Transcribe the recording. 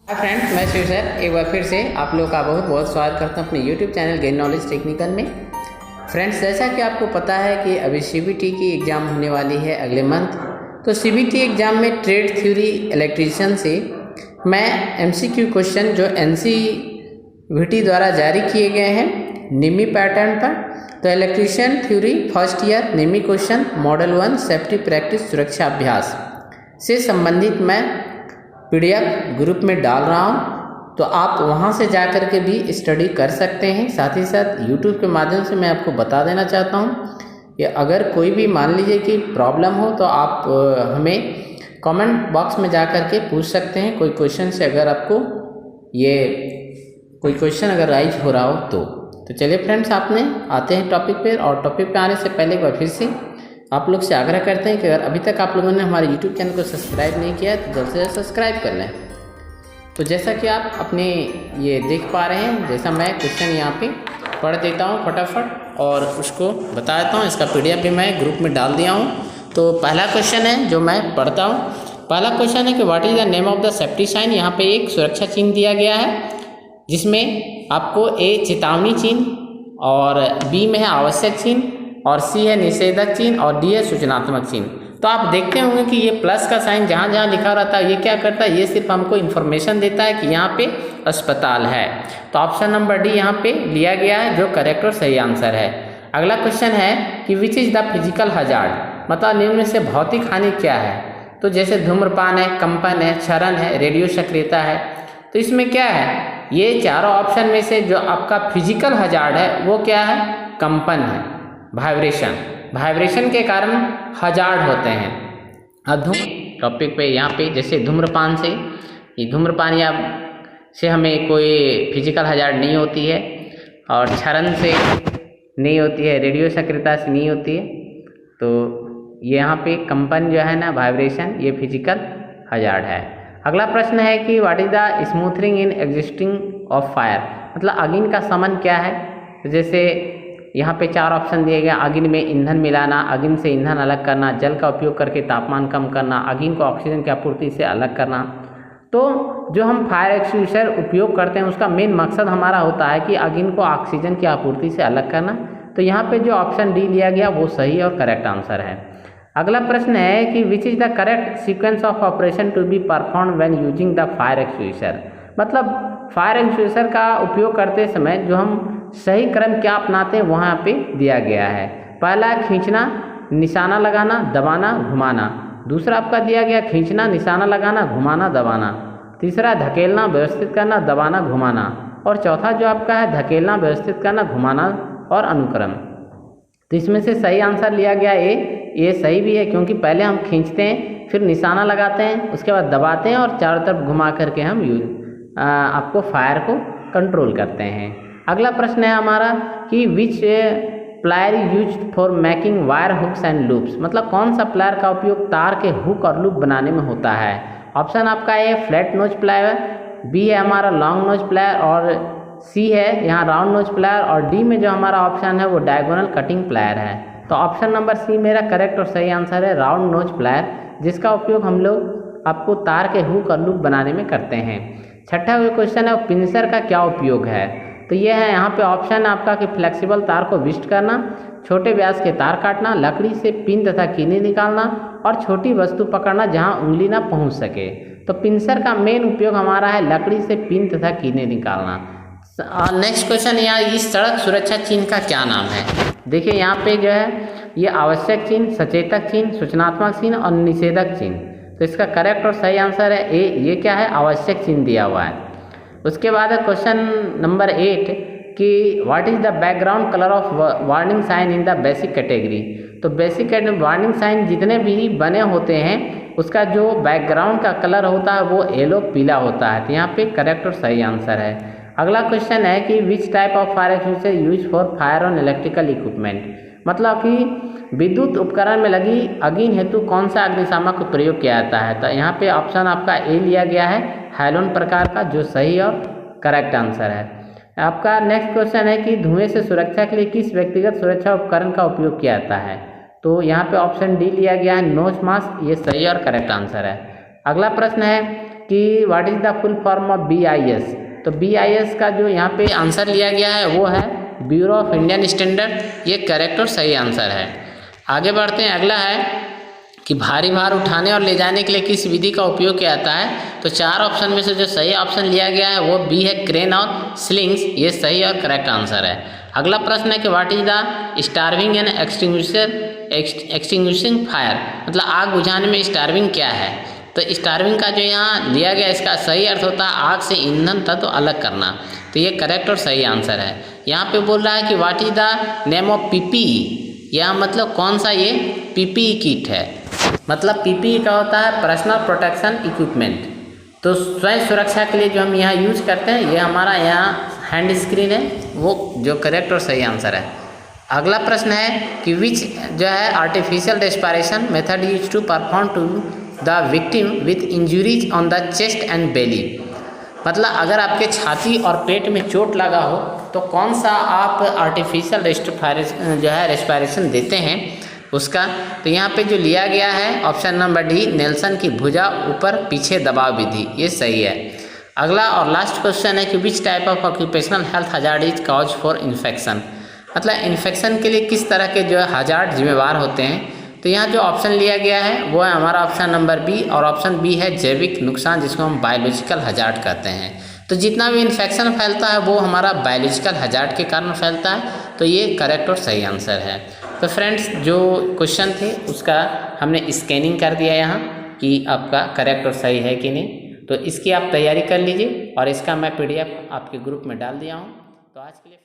Hi friends, मैं Shiv sir एक बार फिर से आप लोगों का बहुत बहुत स्वागत करता हूं अपने YouTube channel gain knowledge technical में। फ्रेंड्स, जैसा कि आपको पता है कि अभी सीबीटी की एग्ज़ाम होने वाली है अगले मंथ। तो सीबीटी एग्ज़ाम में ट्रेड थ्योरी इलेक्ट्रीशियन से मैं एमसीक्यू क्वेश्चन जो एनसीवीटी द्वारा जारी किए गए हैं निमी पैटर्न पर, तो इलेक्ट्रीशियन थ्योरी फर्स्ट ईयर निमी क्वेश्चन मॉडल 1 सेफ्टी प्रैक्टिस सुरक्षा अभ्यास से संबंधित मैं पीडीएफ ग्रुप में डाल रहा हूं, तो आप वहां से जा कर के भी स्टडी कर सकते हैं। साथ ही साथ यूट्यूब के माध्यम से मैं आपको बता देना चाहता हूं कि अगर कोई भी मान लीजिए कि प्रॉब्लम हो तो आप हमें कमेंट बॉक्स में जा कर के पूछ सकते हैं कोई क्वेश्चन से, अगर आपको ये कोई क्वेश्चन अगर राइज हो रहा हो तो चलिए फ्रेंड्स, आपने आते हैं टॉपिक पे। और टॉपिक पे आने से पहले एक बार फिर से आप लोग से आग्रह करते हैं कि अगर अभी तक आप लोगों ने हमारे YouTube चैनल को सब्सक्राइब नहीं किया है तो जल्द से जल्द सब्सक्राइब कर लें। तो जैसा कि आप अपने ये देख पा रहे हैं, जैसा मैं क्वेश्चन यहाँ पे पढ़ देता हूँ फटाफट और उसको बता देता हूँ। इसका PDF भी मैं ग्रुप में डाल दिया हूँ। तो पहला क्वेश्चन है जो मैं पढ़ता हूँ। पहला क्वेश्चन है कि what is the name of the safety sign. यहाँ पे एक सुरक्षा चिन्ह दिया गया है जिसमें आपको ए चेतावनी चिन्ह और बी में है आवश्यक चिन्ह और सी है निषेधक चिन्ह और डी है सूचनात्मक चिन्ह। तो आप देखते होंगे कि ये प्लस का साइन जहाँ जहाँ लिखा रहता है ये क्या करता है, ये सिर्फ हमको इन्फॉर्मेशन देता है कि यहाँ पे अस्पताल है। तो ऑप्शन नंबर डी यहाँ पे लिया गया है जो करेक्ट और सही आंसर है। अगला क्वेश्चन है कि which is the physical hazard, मतलब निम्न में से भौतिक हानि क्या है। तो जैसे धूम्रपान है, कंपन है, क्षरण है, रेडियो सक्रियता है। तो इसमें क्या है, ये चारों ऑप्शन में से जो आपका फिजिकल हजार्ड है वो क्या है, कंपन है, वाइब्रेशन के कारण हजार्ड होते हैं। अब टॉपिक पे यहाँ पे जैसे धूम्रपान से, ये धूम्रपान या से हमें कोई फिजिकल हजार्ड नहीं होती है और क्षरण से नहीं होती है, रेडियो सक्रियता से नहीं होती है। तो यहाँ पे कंपन जो है ना, वाइब्रेशन, ये फिजिकल हजार्ड है। अगला प्रश्न है कि what is the smothering in existing of fire, मतलब अग्नि का समन क्या है। तो जैसे यहाँ पे चार ऑप्शन दिए गए, अग्नि में ईंधन मिलाना, अग्नि से ईंधन अलग करना, जल का उपयोग करके तापमान कम करना, अग्नि को ऑक्सीजन की आपूर्ति से अलग करना। तो जो हम फायर एक्सटिंग्विशर उपयोग करते हैं उसका मेन मकसद हमारा होता है कि अग्नि को ऑक्सीजन की आपूर्ति से अलग करना। तो यहाँ पे जो ऑप्शन डी लिया गया वो सही और करेक्ट आंसर है। अगला प्रश्न है कि which is the correct sequence of operation to be perform when using the fire extinguisher, मतलब फायर एक्सटिंग्विशर का उपयोग करते समय जो हम सही क्रम क्या अपनाते हैं वहाँ पे दिया गया है। पहला खींचना, निशाना लगाना, दबाना, घुमाना। दूसरा आपका दिया गया खींचना, निशाना लगाना, घुमाना, दबाना। तीसरा धकेलना, व्यवस्थित करना, दबाना, घुमाना। और चौथा जो आपका है धकेलना, व्यवस्थित करना, घुमाना और अनुक्रम। तो इसमें से सही आंसर लिया गया ये सही भी है क्योंकि पहले हम खींचते हैं, फिर निशाना लगाते हैं, उसके बाद दबाते हैं और चारों तरफ घुमा करके हम आपको फायर को कंट्रोल करते हैं। अगला प्रश्न है हमारा कि which plier is used for making wire hooks and loops, मतलब कौन सा प्लायर का उपयोग तार के हुक और लूप बनाने में होता है। ऑप्शन आपका ए फ्लैट नोज प्लायर, बी है हमारा लॉन्ग नोज प्लायर और सी है यहाँ राउंड नोज प्लायर और डी में जो हमारा ऑप्शन है वो डायगोनल कटिंग प्लायर है। तो ऑप्शन नंबर सी मेरा करेक्ट और सही आंसर है, राउंड नोज प्लायर, जिसका उपयोग हम लोग आपको तार के हुक और लूप बनाने में करते हैं। छठा क्वेश्चन है पिंसर का क्या उपयोग है। तो ये है यहाँ पे ऑप्शन है आपका कि फ्लेक्सिबल तार को विस्ट करना, छोटे व्यास के तार काटना, लकड़ी से पिन तथा कीने निकालना और छोटी वस्तु पकड़ना जहाँ उंगली ना पहुँच सके। तो पिंसर का मेन उपयोग हमारा है लकड़ी से पिन तथा कीने निकालना। नेक्स्ट क्वेश्चन, यहाँ इस सड़क सुरक्षा चिन्ह का क्या नाम है। देखिए यहाँ पे जो है ये आवश्यक चिन्ह, सचेतक चिन्ह, सूचनात्मक चिन्ह और निषेधक चिन्ह। तो इसका करेक्ट और सही आंसर है ए, ये क्या है, आवश्यक चिन्ह दिया हुआ है। उसके बाद है क्वेश्चन नंबर 8 कि what is the background colour of warning sign in the basic category. तो बेसिक वार्निंग साइन जितने भी बने होते हैं उसका जो बैकग्राउंड का कलर होता है वो येलो पीला होता है। तो यहाँ पे करेक्ट और सही आंसर है। अगला क्वेश्चन है कि which type of fire extinguisher use for fire on electrical equipment, मतलब कि विद्युत उपकरण में लगी अग्नि हेतु कौन सा अग्निशामक का प्रयोग किया जाता है। तो यहाँ पे ऑप्शन आपका ए लिया गया है, हैलोन प्रकार का, जो सही और करेक्ट आंसर है। आपका नेक्स्ट क्वेश्चन है कि धुएं से सुरक्षा के लिए किस व्यक्तिगत सुरक्षा उपकरण का उपयोग किया जाता है। तो यहाँ पे ऑप्शन डी लिया गया है, नोज मास्क, ये सही और करेक्ट आंसर है। अगला प्रश्न है कि what is the full form of BIS। तो BIS का जो यहाँ पे आंसर लिया गया है वो है ब्यूरो ऑफ इंडियन स्टैंडर्ड। ये करेक्ट और सही आंसर है। आगे बढ़ते हैं। अगला है कि भारी भार उठाने और ले जाने के लिए किस विधि का उपयोग किया जाता है। तो 4 ऑप्शन में से जो सही ऑप्शन लिया गया है वो बी है, क्रेन और स्लिंग्स। ये सही और करेक्ट आंसर है। अगला प्रश्न है कि what is the starving and extinguishing fire, मतलब आग बुझाने में स्टार्विंग क्या है। तो स्टार्विंग का जो यहाँ लिया गया इसका सही अर्थ होता है आग से ईंधन तत्व अलग करना। तो ये करेक्ट और सही आंसर है। यहाँ पे बोल रहा है कि what is the name of PPE, यह मतलब कौन सा ये PPE किट है। मतलब PPE का होता है पर्सनल प्रोटेक्शन इक्विपमेंट। तो स्वयं सुरक्षा के लिए जो हम यहाँ यूज करते हैं ये हमारा यहाँ हैंड स्क्रीन है, वो जो करेक्ट और सही आंसर है। अगला प्रश्न है कि विच जो है artificial respiration method use to perform to the victim with injuries on the chest and belly. मतलब अगर आपके छाती और पेट में चोट लगा हो तो कौन सा आप आर्टिफिशियल रेस्पिरेशन देते हैं उसका। तो यहाँ पे जो लिया गया है ऑप्शन नंबर डी, नेल्सन की भुजा ऊपर पीछे दबाव विधि, ये सही है। अगला और लास्ट क्वेश्चन है कि which type of occupational health hazard is cause for infection, मतलब इन्फेक्शन के लिए किस तरह के जो है हजार्ड जिम्मेवार होते हैं। तो यहाँ जो ऑप्शन लिया गया है वो है हमारा ऑप्शन नंबर बी, और ऑप्शन बी है जैविक नुकसान, जिसको हम बायोलॉजिकल हजार्ड कहते हैं। तो जितना भी इन्फेक्शन फैलता है वो हमारा बायोलॉजिकल हजार्ड के कारण फैलता है। तो ये करेक्ट और सही आंसर है। तो फ्रेंड्स जो क्वेश्चन थे उसका हमने स्कैनिंग कर दिया यहाँ कि आपका करेक्ट और सही है कि नहीं। तो इसकी आप तैयारी कर लीजिए और इसका मैं PDF आपके ग्रुप में डाल दिया हूँ। तो आज के लिए